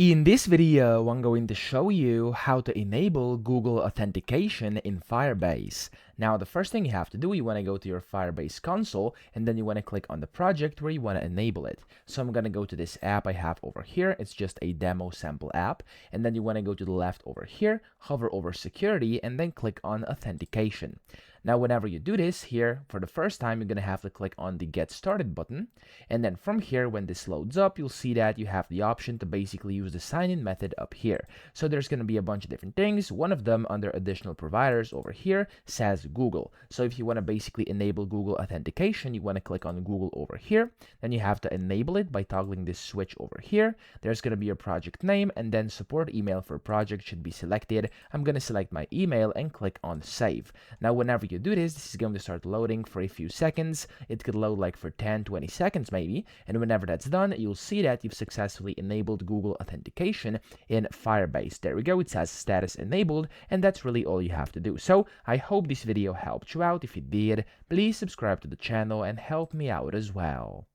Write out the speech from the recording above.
In this video, I'm going to show you how to enable Google Authentication in Firebase. Now, the first thing you have to do, you want to go to your Firebase console, and then you want to click on the project where you want to enable it. So I'm going to go to this app I have over here. It's just a demo sample app. And then you want to go to the left over here, hover over security, and then click on authentication. Now, whenever you do this here, for the first time, you're going to have to click on the Get Started button. And then from here, when this loads up, you'll see that you have the option to basically use the sign-in method up here. So there's going to be a bunch of different things. One of them under additional providers over here says Google. So if you want to basically enable Google Authentication, you want to click on Google over here. Then you have to enable it by toggling this switch over here. There's going to be a project name, and then support email for project should be selected. I'm going to select my email and click on Save. Now, whenever you do this is going to start loading for a few seconds. It could load like for 10-20 seconds maybe, and whenever that's done, you'll see that you've successfully enabled Google Authentication in Firebase. There we go, it says status enabled, and that's really all you have to do. So I hope this video helped you out. If it did, please subscribe to the channel and help me out as well.